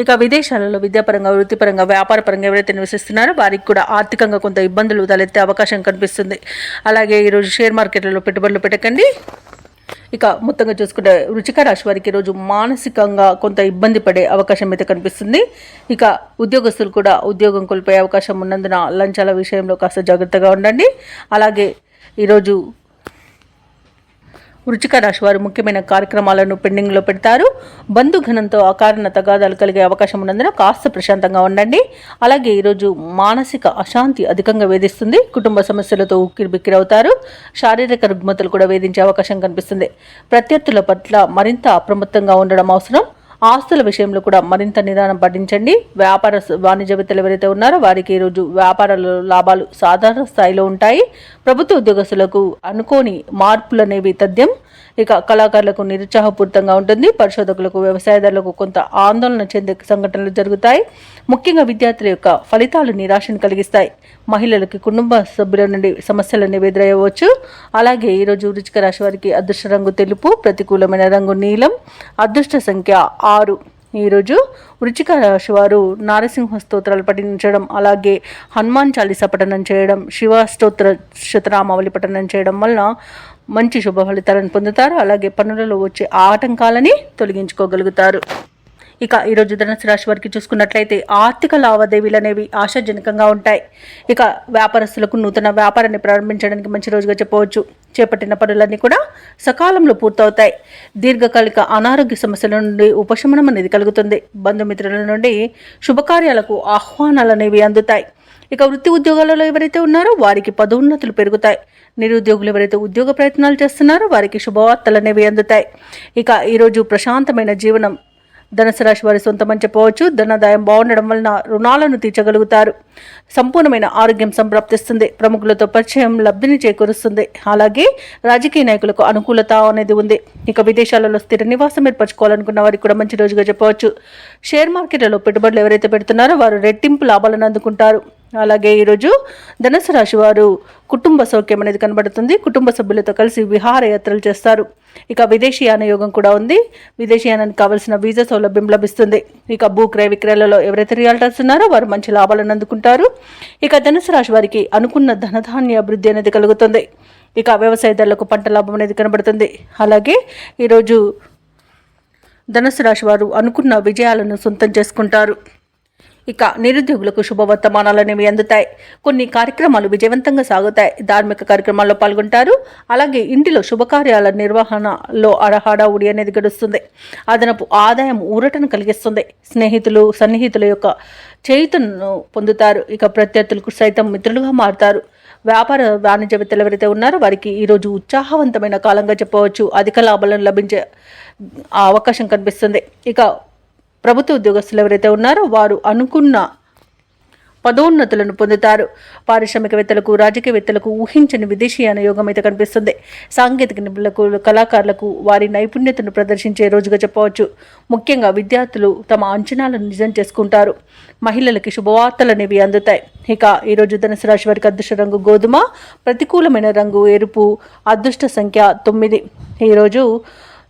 ఇక విదేశాలలో విద్యాపరంగా, వృత్తిపరంగా, వ్యాపారపరంగా ఎవరైతే నివసిస్తున్నారో వారికి కూడా ఆర్థికంగా కొంత ఇబ్బందులు తలెత్తే అవకాశం కనిపిస్తుంది. అలాగే ఈరోజు షేర్ మార్కెట్లలో పెట్టుబడులు పెట్టకండి. ఇక మొత్తంగా చూసుకుంటే వృశ్చిక రాశి వారికి ఈరోజు మానసికంగా కొంత ఇబ్బంది పడే అవకాశం అయితే కనిపిస్తుంది. ఇక ఉద్యోగస్తులు కూడా ఉద్యోగం కోల్పోయే అవకాశం ఉన్నందున లంచాల విషయంలో కాస్త జాగ్రత్తగా ఉండండి. అలాగే ఈరోజు వృశ్చిక రాశి వారు ముఖ్యమైన కార్యక్రమాలను పెండింగ్లో పెడతారు. బంధుఘనంతో అకారణ తగాదాలు కలిగే అవకాశం ఉన్నందున కాస్త ప్రశాంతంగా ఉండండి. అలాగే ఈరోజు మానసిక అశాంతి అధికంగా వేధిస్తుంది. కుటుంబ సమస్యలతో ఉక్కిరిబిక్కిరవుతారు. శారీరక రుగ్మతలు కూడా వేధించే అవకాశం కనిపిస్తుంది. ప్రత్యర్థుల పట్ల మరింత అప్రమత్తంగా ఉండడం అవసరం. ఆస్తుల విషయంలో కూడా మరింత నిదానం పాటించండి. వాణిజ్యవేత్తలు ఎవరైతే ఉన్నారో వారికి ఈరోజు వ్యాపారాల లాభాలు సాధారణ స్థాయిలో ఉంటాయి. ప్రభుత్వ ఉద్యోగస్తులకు అనుకోని మార్పులు అనేవి తథ్యం. ఇక కళాకారులకు నిరుత్సాహపూరితంగా ఉంటుంది. పరిశోధకులకు, వ్యవసాయదారులకు కొంత ఆందోళన చెందే సంఘటనలు జరుగుతాయి. ముఖ్యంగా విద్యార్థుల యొక్క ఫలితాలు నిరాశను కలిగిస్తాయి. మహిళలకి కుటుంబ సభ్యుల నుండి సమస్యలను ఎదురయ్యవచ్చు. అలాగే ఈరోజు వృశ్చిక రాశి వారికి అదృష్ట రంగు తెలుపు, ప్రతికూలమైన రంగు నీలం, అదృష్ట సంఖ్య 6. ఈరోజు వృశ్చిక రాశి వారు నారసింహ స్తోత్రాలు పఠించడం, అలాగే హనుమాన్ చాలీసా పఠనం చేయడం, శివ స్తోత్ర శతనామావళి పఠనం చేయడం వలన మంచి శుభ ఫలితాలను పొందుతారు. అలాగే పనులలో వచ్చే ఆటంకాలని తొలగించుకోగలుగుతారు. ఇక ఈరోజు ధనుసు రాశి వారికి చూసుకున్నట్లయితే ఆర్థిక లావాదేవీలు అనేవి ఆశాజనకంగా ఉంటాయి. ఇక వ్యాపారస్తులకు నూతన వ్యాపారాన్ని ప్రారంభించడానికి మంచి రోజుగా చెప్పవచ్చు. చేపట్టిన పనులన్నీ కూడా సకాలంలో పూర్తవుతాయి. దీర్ఘకాలిక అనారోగ్య సమస్యల నుండి ఉపశమనం అనేది కలుగుతుంది. బంధుమిత్రుల నుండి శుభకార్యాలకు ఆహ్వానాలు అనేవి అందుతాయి. ఇక వృత్తి ఉద్యోగాలలో ఎవరైతే ఉన్నారో వారికి పదోన్నతులు పెరుగుతాయి. నిరుద్యోగులు ఎవరైతే ఉద్యోగ ప్రయత్నాలు చేస్తున్నారో వారికి శుభవార్తలు అనేవి అందుతాయి. ఇక ఈరోజు ప్రశాంతమైన జీవనం ధనుసు రాశి వారి సొంతమని చెప్పవచ్చు. ధనాదాయం బాగుండడం వలన రుణాలను తీర్చగలుగుతారు. సంపూర్ణమైన ఆరోగ్యం సంప్రాప్తిస్తుంది. ప్రముఖులతో పరిచయం లబ్ధిని చేకూరుస్తుంది. అలాగే రాజకీయ నాయకులకు అనుకూలత అనేది ఉంది. ఇక విదేశాలలో స్థిర నివాసం ఏర్పరచుకోవాలనుకున్న వారికి కూడా మంచి రోజుగా చెప్పవచ్చు. షేర్ మార్కెట్లలో పెట్టుబడులు ఎవరైతే పెడుతున్నారో వారు రెట్టింపు లాభాలను అందుకుంటారు. అలాగే ఈరోజు ధనుసు రాశి వారు కుటుంబ సౌఖ్యం అనేది కనబడుతుంది. కుటుంబ సభ్యులతో కలిసి విహారయాత్రలు చేస్తారు. ఇక విదేశీయాన యోగం కూడా ఉంది. విదేశీయానానికి కావలసిన వీసా సౌలభ్యం లభిస్తుంది. ఇక భూ క్రయ విక్రయాలలో ఎవరైతే రియాల్టర్స్ ఉన్నారో వారు మంచి లాభాలను అందుకుంటారు. ఇక ధనుసు రాశి వారికి అనుకున్న ధనధాన్య అభివృద్ధి అనేది కలుగుతుంది. ఇక వ్యవసాయదారులకు పంట లాభం అనేది కనబడుతుంది. అలాగే ఈరోజు ధనుసు రాశి వారు అనుకున్న విజయాలను సొంతం చేసుకుంటారు. ఇక నిరుద్యోగులకు శుభవర్తమానాలు అనేవి అందుతాయి. కొన్ని కార్యక్రమాలు విజయవంతంగా సాగుతాయి. ధార్మిక కార్యక్రమాల్లో పాల్గొంటారు. అలాగే ఇంటిలో శుభకార్యాల నిర్వహణలో హడావుడి అనేది గడుస్తుంది. అదనపు ఆదాయం ఊరటను కలిగిస్తుంది. స్నేహితులు సన్నిహితుల యొక్క చేయుతను పొందుతారు. ఇక ప్రత్యర్థులకు సైతం మిత్రులుగా మారుతారు. వ్యాపార వాణిజ్యవేత్తలు ఎవరైతే ఉన్నారో వారికి ఈరోజు ఉత్సాహవంతమైన కాలంగా చెప్పవచ్చు. అధిక లాభాలను లభించే అవకాశం కనిపిస్తుంది. ఇక ప్రభుత్వ ఉద్యోగస్తులు ఎవరైతే ఉన్నారో వారు అనుకున్న పదోన్నతులను పొందుతారు. పారిశ్రామికవేత్తలకు రాజకీయవేత్తలకు ఊహించని విదేశీయాన యోగం అయితే కనిపిస్తుంది. సాంకేతిక నిపుణులకు కళాకారులకు వారి నైపుణ్యతను ప్రదర్శించే రోజుగా చెప్పవచ్చు. ముఖ్యంగా విద్యార్థులు తమ అంచనాలను నిజం చేసుకుంటారు. మహిళలకి శుభవార్తలు అనేవి అందుతాయి. ఇక ఈరోజు ధనుసు రాశి వారికి అదృష్ట రంగు గోధుమ, ప్రతికూలమైన రంగు ఎరుపు, అదృష్ట సంఖ్య 9. ఈరోజు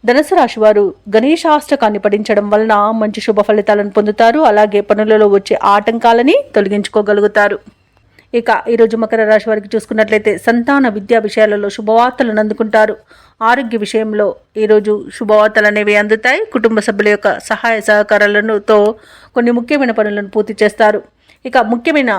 ధనుసు రాశి వారు గణేశాష్టకాన్ని పఠించడం వలన మంచి శుభ ఫలితాలను పొందుతారు. అలాగే పనులలో వచ్చే ఆటంకాలని తొలగించుకోగలుగుతారు. ఇక ఈరోజు మకర రాశి వారికి చూసుకున్నట్లయితే సంతాన విద్యా విషయాలలో శుభవార్తలను అందుకుంటారు. ఆరోగ్య విషయంలో ఈరోజు శుభవార్తలు అనేవి అందుతాయి. కుటుంబ సభ్యుల యొక్క సహాయ సహకారాలతో కొన్ని ముఖ్యమైన పనులను పూర్తి చేస్తారు. ఇక ముఖ్యమైన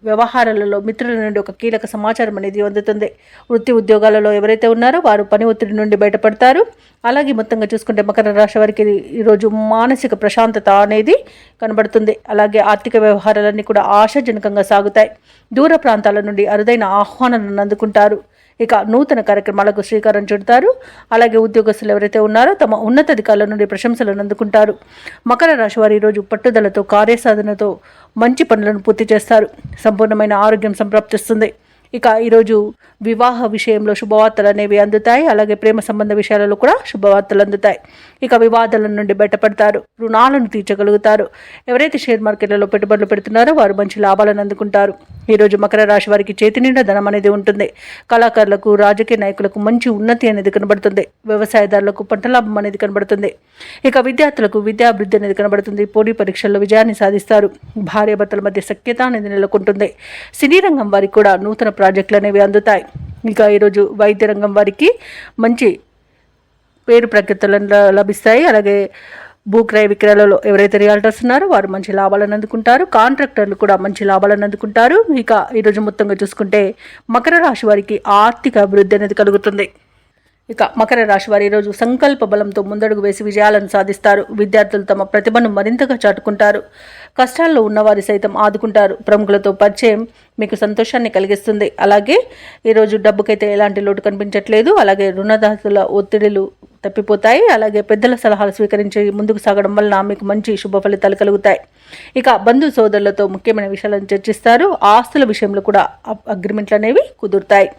వ్యవహారాలలో మిత్రుల నుండి ఒక కీలక సమాచారం అనేది అందుతుంది. వృత్తి ఉద్యోగాలలో ఎవరైతే ఉన్నారో వారు పని ఒత్తిడి నుండి బయటపడతారు. అలాగే మొత్తంగా చూసుకుంటే మకర రాశి వారికి ఈరోజు మానసిక ప్రశాంతత అనేది కనబడుతుంది. అలాగే ఆర్థిక వ్యవహారాలన్నీ కూడా ఆశాజనకంగా సాగుతాయి. దూర ప్రాంతాల నుండి అరుదైన ఆహ్వానాలను అందుకుంటారు. ఇక నూతన కార్యక్రమాలకు శ్రీకారం చుడతారు. అలాగే ఉద్యోగస్తులు ఎవరైతే ఉన్నారో తమ ఉన్నతాధికారుల నుండి ప్రశంసలను అందుకుంటారు. మకర రాశి వారు ఈరోజు పట్టుదలతో కార్యసాధనతో మంచి పనులను పూర్తి చేస్తారు. సంపూర్ణమైన ఆరోగ్యం సంప్రాప్తిస్తుంది. ఇక ఈరోజు వివాహ విషయంలో శుభవార్తలు అనేవి అందుతాయి. అలాగే ప్రేమ సంబంధ విషయాలలో కూడా శుభవార్తలు అందుతాయి. ఇక వివాదాల నుండి బయటపడతారు. రుణాలను తీర్చగలుగుతారు. ఎవరైతే షేర్ మార్కెట్లలో పెట్టుబడులు పెడుతున్నారో వారు మంచి లాభాలను అందుకుంటారు. ఈరోజు మకర రాశి వారికి చేతి నిండా ధనం అనేది ఉంటుంది. కళాకారులకు రాజకీయ నాయకులకు మంచి ఉన్నతి అనేది కనబడుతుంది. వ్యవసాయదారులకు పంట లాభం అనేది కనబడుతుంది. ఇక విద్యార్థులకు విద్యాభివృద్ధి అనేది కనబడుతుంది. పోటీ పరీక్షల్లో విజయాన్ని సాధిస్తారు. భార్యాభర్తల మధ్య సఖ్యత అనేది నెలకొంటుంది. సినీ రంగం వారికి కూడా నూతన ప్రాజెక్టులు అనేవి అందుతాయి. ఇక ఈరోజు వైద్య రంగం వారికి మంచి పేరు ప్రఖ్యాతులను లభిస్తాయి. అలాగే భూక్రయ విక్రయాలలో ఎవరైతే రియాల్టర్స్ ఉన్నారో వారు మంచి లాభాలను అందుకుంటారు. కాంట్రాక్టర్లు కూడా మంచి లాభాలను అందుకుంటారు. ఇక ఈరోజు మొత్తంగా చూసుకుంటే మకర రాశి వారికి ఆర్థిక అభివృద్ధి అనేది కలుగుతుంది. ఇక మకర రాశి వారు ఈరోజు సంకల్ప బలంతో ముందడుగు వేసి విజయాలను సాధిస్తారు. విద్యార్థులు తమ ప్రతిభను మరింతగా చాటుకుంటారు. కష్టాల్లో ఉన్నవారి సైతం ఆదుకుంటారు. ప్రముఖులతో పరిచయం మీకు సంతోషాన్ని కలిగిస్తుంది. అలాగే ఈరోజు డబ్బుకైతే ఎలాంటి లోటు కనిపించట్లేదు. అలాగే రుణదాతల ఒత్తిడిలు తప్పిపోతాయి. అలాగే పెద్దల సలహాలు స్వీకరించి ముందుకు సాగడం వలన మీకు మంచి శుభ ఫలితాలు కలుగుతాయి. ఇక బంధు సోదరులతో ముఖ్యమైన విషయాలను చర్చిస్తారు. ఆస్తుల విషయంలో కూడా అగ్రిమెంట్లు అనేవి కుదురుతాయి.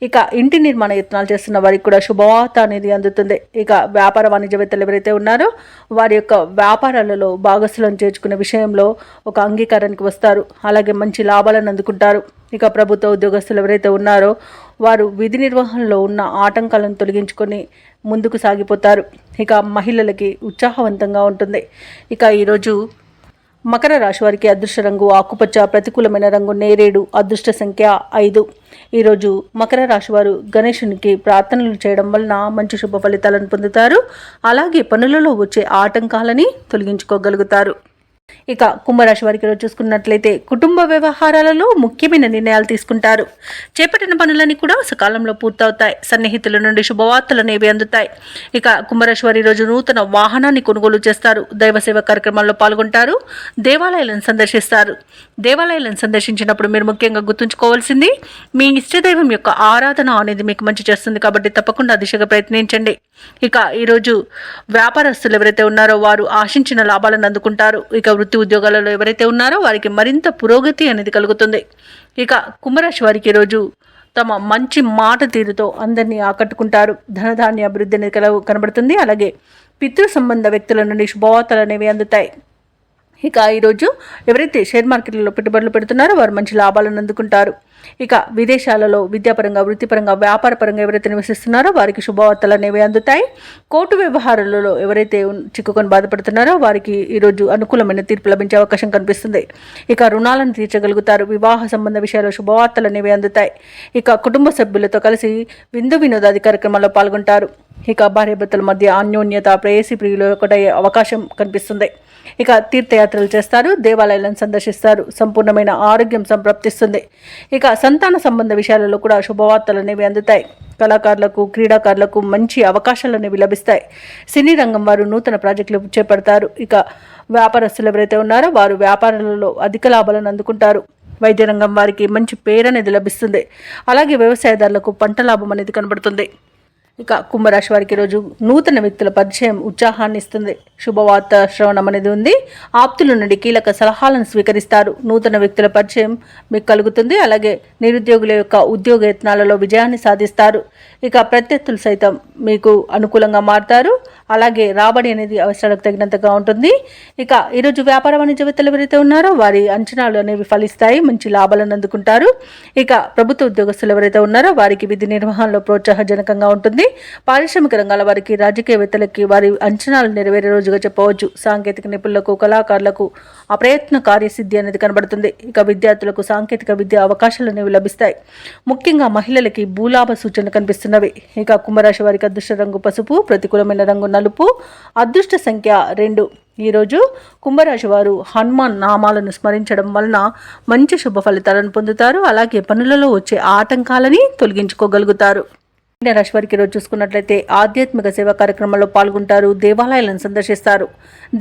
ఇక ఇంటి నిర్మాణ యత్నాలు చేస్తున్న వారికి కూడా శుభవార్త అనేది అందుతుంది. ఇక వ్యాపార వాణిజ్యవేత్తలు ఎవరైతే ఉన్నారో వారి యొక్క వ్యాపారాలలో భాగస్వాలను చేర్చుకునే విషయంలో ఒక అంగీకారానికి వస్తారు. అలాగే మంచి లాభాలను అందుకుంటారు. ఇక ప్రభుత్వ ఉద్యోగస్తులు ఎవరైతే ఉన్నారో వారు విధి నిర్వహణలో ఉన్న ఆటంకాలను తొలగించుకొని ముందుకు సాగిపోతారు. ఇక మహిళలకి ఉత్సాహవంతంగా ఉంటుంది. ఇక ఈరోజు మకర రాశి వారికి అదృష్ట రంగు ఆకుపచ్చ, ప్రతికూలమైన రంగు నేరేడు, అదృష్ట సంఖ్య 5. ఈరోజు మకర రాశి వారు గణేశునికి ప్రార్థనలు చేయడం వలన మంచి శుభ ఫలితాలను పొందుతారు. అలాగే పనులలో వచ్చే ఆటంకాలని తొలగించుకోగలుగుతారు. ఇక కుంభరాశి వారికి ఈరోజు చూసుకున్నట్లయితే కుటుంబ వ్యవహారాలలో ముఖ్యమైన నిర్ణయాలు తీసుకుంటారు. చేపట్టిన పనులన్నీ కూడా సకాలంలో పూర్తవుతాయి. సన్నిహితుల నుండి శుభవార్తలు అనేవి అందుతాయి. ఇక కుంభరాశి వారి ఈరోజు నూతన వాహనాన్ని కొనుగోలు చేస్తారు. దైవ సేవ కార్యక్రమాల్లో పాల్గొంటారు. దేవాలయాలను సందర్శిస్తారు. దేవాలయాలను సందర్శించినప్పుడు మీరు ముఖ్యంగా గుర్తుంచుకోవాల్సింది మీ ఇష్టదైవం యొక్క ఆరాధన అనేది మీకు మంచి చేస్తుంది. కాబట్టి తప్పకుండా దిశగా ప్రయత్నించండి. ఇక ఈరోజు వ్యాపారస్తులు ఎవరైతే ఉన్నారో వారు ఆశించిన లాభాలను అందుకుంటారు. ఇక వృత్తి ఉద్యోగాలలో ఎవరైతే ఉన్నారో వారికి మరింత పురోగతి అనేది కలుగుతుంది. ఇక కుంభరాశి వారికి ఈరోజు తమ మంచి మాట తీరుతో అందరినీ ఆకట్టుకుంటారు. ధనధాన్య అభివృద్ధి అనేది కనబడుతుంది. అలాగే పితృ సంబంధ వ్యక్తుల నుండి శుభవార్తలు అనేవి అందుతాయి. ఇక ఈరోజు ఎవరైతే షేర్ మార్కెట్లలో పెట్టుబడులు పెడుతున్నారో వారు మంచి లాభాలను అందుకుంటారు. ఇక విదేశాలలో విద్యాపరంగా, వృత్తిపరంగా, వ్యాపారపరంగా ఎవరైతే నివసిస్తున్నారో వారికి శుభవార్తలు అనేవి అందుతాయి. కోర్టు వ్యవహారాలలో ఎవరైతే చిక్కుకొని బాధపడుతున్నారో వారికి ఈరోజు అనుకూలమైన తీర్పు లభించే అవకాశం కనిపిస్తుంది. ఇక రుణాలను తీర్చగలుగుతారు. వివాహ సంబంధ విషయాల్లో శుభవార్తలు అనేవి అందుతాయి. ఇక కుటుంబ సభ్యులతో కలిసి విందు వినోదాది కార్యక్రమాల్లో పాల్గొంటారు. ఇక భార్యాభర్తల మధ్య అన్యోన్యత, ప్రేయసి ప్రియులు ఒకటయ్యే అవకాశం కనిపిస్తుంది. ఇక తీర్థయాత్రలు చేస్తారు, దేవాలయాలను సందర్శిస్తారు, సంపూర్ణమైన ఆరోగ్యం సంప్రాప్తిస్తుంది. ఇక సంతాన సంబంధ విషయాలలో కూడా శుభవార్తలు అనేవి అందుతాయి. కళాకారులకు, క్రీడాకారులకు మంచి అవకాశాలు అనేవి లభిస్తాయి. సినీ రంగం వారు నూతన ప్రాజెక్టులు చేపడతారు. ఇక వ్యాపారస్తులు ఎవరైతే ఉన్నారో వారు వ్యాపారాలలో అధిక లాభాలను అందుకుంటారు. వైద్య రంగం వారికి మంచి పేరు అనేది లభిస్తుంది. అలాగే వ్యవసాయదారులకు పంట లాభం అనేది కనబడుతుంది. ఇక కుంభరాశి వారికి ఈరోజు నూతన వ్యక్తుల పరిచయం ఉత్సాహాన్ని ఇస్తుంది. శుభవార్త శ్రవణం అనేది ఉంది. ఆప్తుల నుండి కీలక సలహాలను స్వీకరిస్తారు. నూతన వ్యక్తుల పరిచయం మీకు కలుగుతుంది. అలాగే నిరుద్యోగుల యొక్క ఉద్యోగ యత్నాలలో విజయాన్ని సాధిస్తారు. ఇక ప్రత్యర్థులు సైతం మీకు అనుకూలంగా మారుతారు. అలాగే రాబడి అనేది అవసరాలకు తగినంతగా ఉంటుంది. ఇక ఈరోజు వ్యాపార వాణిజ్యవేత్తలు ఎవరైతే ఉన్నారో వారి అంచనాలు అనేవి ఫలిస్తాయి. మంచి లాభాలను అందుకుంటారు. ఇక ప్రభుత్వ ఉద్యోగస్తులు ఎవరైతే ఉన్నారో వారికి విధి నిర్వహణలో ప్రోత్సాహజనకంగా ఉంటుంది. పారిశ్రామిక రంగాల వారికి, రాజకీయవేత్తలకి వారి అంచనాలు నెరవేరే రోజుగా చెప్పవచ్చు. సాంకేతిక నిపుణులకు, కళాకారులకు అప్రయత్న కార్యసిద్ధి అనేది కనబడుతుంది. ఇక విద్యార్థులకు సాంకేతిక విద్య అవకాశాలు అనేవి లభిస్తాయి. ముఖ్యంగా మహిళలకి భూలాభ సూచనలు కనిపిస్తున్నవి. ఇక కుంభరాశి వారికి అదృష్ట రంగు పసుపు, ప్రతికూలమైన రంగు నలుపు, అదృష్ట సంఖ్య 2. ఈరోజు కుంభరాశి వారు హనుమాన్ నామాలను స్మరించడం వలన మంచి శుభ ఫలితాలను పొందుతారు. అలాగే పనులలో వచ్చే ఆటంకాలని తొలగించుకోగలుగుతారు. రాశి వారికి ఈరోజు చూసుకున్నట్లయితే ఆధ్యాత్మిక సేవా కార్యక్రమాల్లో పాల్గొంటారు. దేవాలయాలను సందర్శిస్తారు.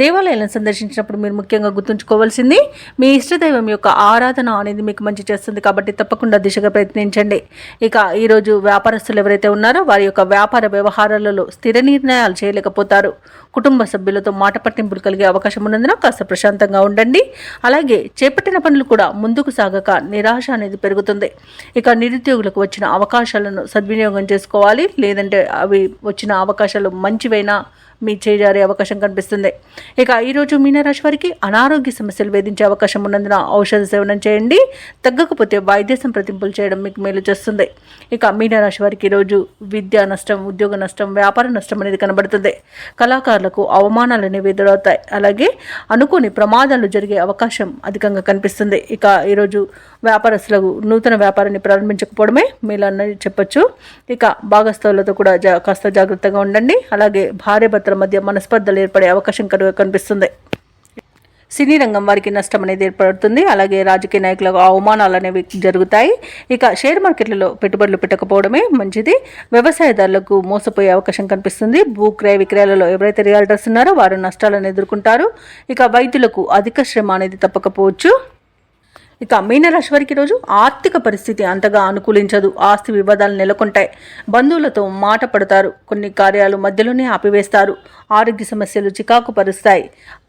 దేవాలయాలను సందర్శించినప్పుడు మీరు ముఖ్యంగా గుర్తుంచుకోవాల్సింది మీ ఇష్టదైవం యొక్క ఆరాధన అనేది మీకు మంచి చేస్తుంది. కాబట్టి తప్పకుండా దిశగా ప్రయత్నించండి. ఇక ఈరోజు వ్యాపారస్తులు ఎవరైతే ఉన్నారో వారి యొక్క వ్యాపార వ్యవహారాలలో స్థిర నిర్ణయాలు చేయలేకపోతారు. కుటుంబ సభ్యులతో మాట పట్టింపులు కలిగే అవకాశం ఉన్నందున కాస్త ప్రశాంతంగా ఉండండి. అలాగే చేపట్టిన పనులు కూడా ముందుకు సాగక నిరాశ అనేది పెరుగుతుంది. ఇక నిరుద్యోగులకు వచ్చిన అవకాశాలను సద్వినియోగం చేసుకోవాలి. లేదంటే అవి వచ్చిన అవకాశాలు మంచివైనా మీ చేజారే అవకాశం కనిపిస్తుంది. ఇక ఈరోజు మీనరాశి వారికి అనారోగ్య సమస్యలు వేధించే అవకాశం ఉన్నందున ఔషధ సేవనం చేయండి. తగ్గకపోతే వైద్య సంప్రదింపులు చేయడం మీకు మేలు చేస్తుంది. ఇక మీనరాశి వారికి ఈరోజు విద్యా నష్టం, ఉద్యోగ నష్టం, వ్యాపార నష్టం అనేది కనబడుతుంది. కళాకారులకు అవమానాలు అనేవి ఎదురవుతాయి. అలాగే అనుకోని ప్రమాదాలు జరిగే అవకాశం అధికంగా కనిపిస్తుంది. ఇక ఈరోజు వ్యాపారస్తులకు నూతన వ్యాపారాన్ని ప్రారంభించకపోవడమే మేలన్నది చెప్పొచ్చు. ఇక భాగస్థులతో కూడా కాస్త జాగ్రత్తగా ఉండండి. అలాగే భార్యాభర్తల మధ్య మనస్పర్ధలు ఏర్పడే అవకాశం కనిపిస్తుంది. సినీ రంగం వారికి నష్టం అనేది ఏర్పడుతుంది. అలాగే రాజకీయ నాయకులకు అవమానాలు అనేవి జరుగుతాయి. ఇక షేర్ మార్కెట్లలో పెట్టుబడులు పెట్టకపోవడమే మంచిది. వ్యవసాయదారులకు మోసపోయే అవకాశం కనిపిస్తుంది. భూ క్రయ విక్రయాలలో ఎవరైతే రియాల్టర్స్ ఉన్నారో వారు నష్టాలను ఎదుర్కొంటారు. ఇక వైద్యులకు అధిక శ్రమ అనేది తప్పకపోవచ్చు. ఇక మీనరాశి వారికి ఈరోజు ఆర్థిక పరిస్థితి అంతగా అనుకూలించదు. ఆస్తి వివాదాలు నెలకొంటాయి. బంధువులతో మాట పడతారు. కొన్ని కార్యాలు మధ్యలోనే ఆపివేస్తారు. ఆరోగ్య సమస్యలు చికాకు పరుస్తాయి.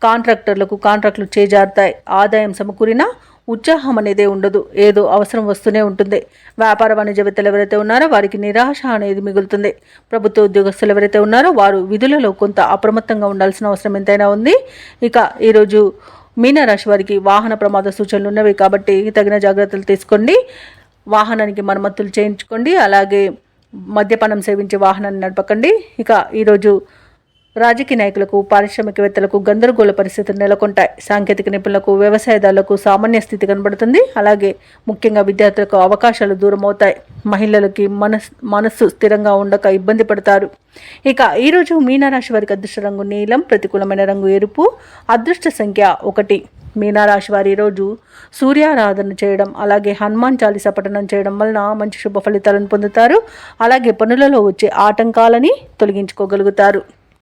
కాంట్రాక్టర్లకు కాంట్రాక్టులు చేజారుతాయి. ఆదాయం సమకూరినా ఉత్సాహం అనేదే ఉండదు. ఏదో అవసరం వస్తూనే ఉంటుంది. వ్యాపార వాణిజ్యవేత్తలు ఎవరైతే ఉన్నారో వారికి నిరాశ అనేది మిగులుతుంది. ప్రభుత్వ ఉద్యోగస్తులు ఎవరైతే ఉన్నారో వారు విధులలో కొంత అప్రమత్తంగా ఉండాల్సిన అవసరం ఎంతైనా ఉంది. ఇక ఈరోజు మీనరాశి వారికి వాహన ప్రమాద సూచనలు ఉన్నవి కాబట్టి తగిన జాగ్రత్తలు తీసుకోండి. వాహనానికి మరమ్మతులు చేయించుకోండి. అలాగే మద్యపానం సేవించే వాహనాన్ని నడపకండి. ఇక ఈరోజు రాజకీయ నాయకులకు, పారిశ్రామికవేత్తలకు గందరగోళ పరిస్థితులు నెలకొంటాయి. సాంకేతిక నిపుణులకు, వ్యవసాయదారులకు సామాన్య స్థితి కనబడుతుంది. అలాగే ముఖ్యంగా విద్యార్థులకు అవకాశాలు దూరం అవుతాయి. మహిళలకి మనస్సు స్థిరంగా ఉండక ఇబ్బంది పడతారు. ఇక ఈరోజు మీనరాశి వారికి అదృష్ట రంగు నీలం, ప్రతికూలమైన రంగు ఎరుపు, అదృష్ట సంఖ్య 1. మీనరాశి వారి ఈరోజు సూర్యారాధన చేయడం, అలాగే హనుమాన్ చాలీసా పఠనం చేయడం వలన మంచి శుభ ఫలితాలను పొందుతారు. అలాగే పనులలో వచ్చే ఆటంకాలని తొలగించుకోగలుగుతారు.